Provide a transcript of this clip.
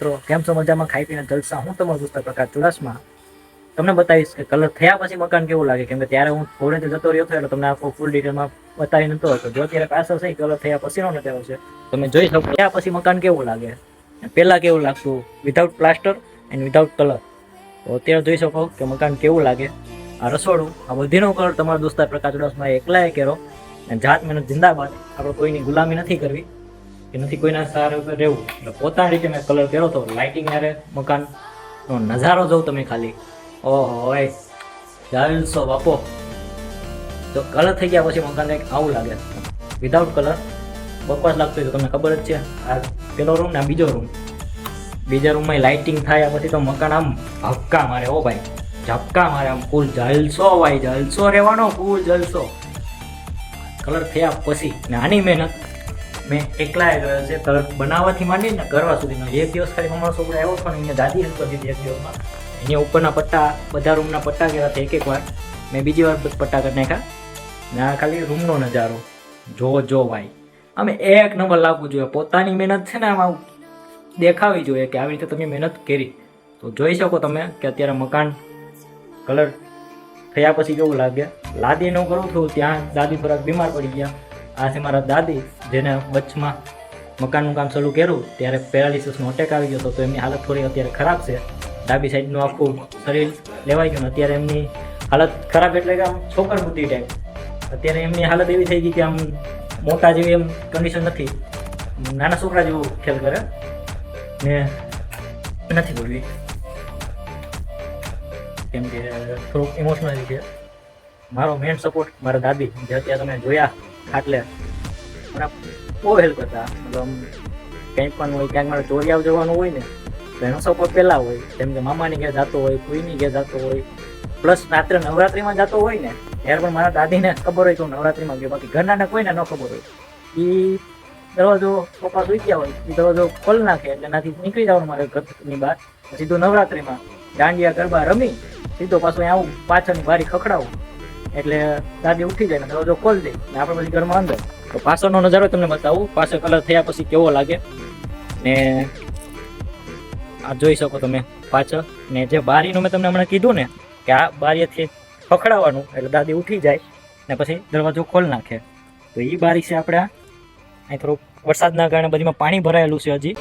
મિત્રો કેમ છો? મજામાં? ખાઈ પીને જલસા. હું તમારો દોસ્ત પ્રકાશ ચુડાસમા તમને બતાવીશ કે કલર થયા પછી મકાન કેવું લાગે, કેમ કે ત્યારે હું થોડે જતો રહ્યો હતો એટલે તમને આખો ફૂલ ડિટેલમાં બતાવી નતો હતો. જો અત્યારે પાછળ છે કલર થયા પછીનો નજારો છે, તમે જોઈ શકો થયા પછી મકાન કેવું લાગે, પહેલા કેવું લાગતું without plaster and without colour. તો અત્યારે જોઈ શકો કે મકાન કેવું લાગે. આ રસોડું, આ બધીનો કલર તમારા દોસ્ત પ્રકાશ ચુડાસમા એકલાએ કર્યો. જાત મહેનત જિંદાબાદ. આપણે કોઈની ગુલામી નથી કરવી કે નથી કોઈના સારા ઉપર રહેવું. એટલે પોતાની રીતે મેં કલર કર્યો હતો. લાઇટિંગ યારે મકાનનો નજારો જોઉં તમે ખાલી, ઓહો હોય ચાલશો બાપો. તો કલર થઈ ગયા પછી મકાન કંઈક આવું લાગે. વિધાઉટ કલર બકવાસ લાગતું હોય તો તમને ખબર જ છે. આ પેલો રૂમ ને આ બીજો રૂમ. બીજા રૂમમાં લાઇટિંગ થાય પછી તો મકાન આમ ઝબકા મારે. ઓ ભાઈ ઝબકા મારે, આમ ફૂલ જલસો ભાઈ, જલસો રહેવાનો, ફૂલ જલસો. કલર થયા પછી ને આની મહેનત મેં એકલાએ કર્યો છે. કલર બનાવવાથી માંડીને કરવા સુધીનો. એક દિવસ ખાલી અમારો છોકરો આવ્યો હતો ને એને દાદી હેલ્પ કરી દીધી એક દિવસમાં. એની ઉપરના પટ્ટા, બધા રૂમના પટ્ટા કર્યા હતા. એક વાર મેં બીજી વાર પટ્ટા કરી નાખ્યા. ને આ ખાલી રૂમનો નજારો જો ભાઈ. અમે એક નંબર લાગવું જોઈએ. પોતાની મહેનત છે ને આમાં દેખાવી જોઈએ કે આવી રીતે તમે મહેનત કરી. તો જોઈ શકો તમે કે અત્યારે મકાન કલર થયા પછી કેવું લાગે. લાદીનું કરું છું ત્યાં દાદી થોડાક બીમાર પડી ગયા. આ છે મારા દાદી, જેને વચમાં મકાનનું કામ શરૂ કર્યું ત્યારે પેરાલિસિસનો અટેક આવી ગયો હતો. તો એમની હાલત થોડી અત્યારે ખરાબ છે. ડાબી સાઈડનું આખું શરીર લેવાઈ ગયું. અત્યારે એમની હાલત ખરાબ એટલે કે આમ છોકર બુદ્ધિ ટાઈપ. અત્યારે એમની હાલત એવી થઈ ગઈ કે આમ મોટા જેવી એમ કન્ડિશન નથી, નાના છોકરા જેવું ખેલ કરે ને નથી બોલવી, કેમ કે થોડુંક ઇમોશનલી છે. મારો મેઇન સપોર્ટ મારા દાદી, જે અત્યારે તમે જોયા ખાટલે મને બહુ હેલ્પ કરતા. મતલબ કંઈ પણ હોય, ક્યાંક મારે ચોરિયાવ જવાનું હોય ને તો એનો સપોર્ટ પહેલાં હોય. જેમ કે મામાની ઘેર જતો હોય, કોઈની ઘેર જતો હોય, પ્લસ રાત્રે નવરાત્રિમાં જતો હોય ને ત્યારે પણ મારા દાદીને ખબર હોય કે હું નવરાત્રિમાં ગયો. બાકી ઘરનાને કોઈને ન ખબર હોય. એ દરવાજો પપ્પા સુઈ ગયા હોય, એ દરવાજો ખોલી નાખે એટલે એનાથી નીકળી જવાનું મારે ઘરની બહાર. સીધું નવરાત્રિમાં દાંડિયા ગરબા રમી સીધો પાછો આવું, પાછળની બારી ખખડાવું એટલે દાદી ઉઠી જાય ને દરવાજો ખોલી દે ને આપણે પછી ઘરમાં અંદર. તો પાછળનો નજારો તમને બતાવું, પાછળ કલર થયા પછી કેવો લાગે ને આ જોઈ શકો તમે પાછળ. ને જે બારીનું મેં તમને હમણાં કીધું ને કે આ બારીથી ખખડાવવાનું એટલે દાદી ઉઠી જાય ને પછી દરવાજો ખોલી નાખે. તો એ બારી છે આપણે અહીં થોડુંક વરસાદના કારણે બધીમાં પાણી ભરાયેલું છે હજી.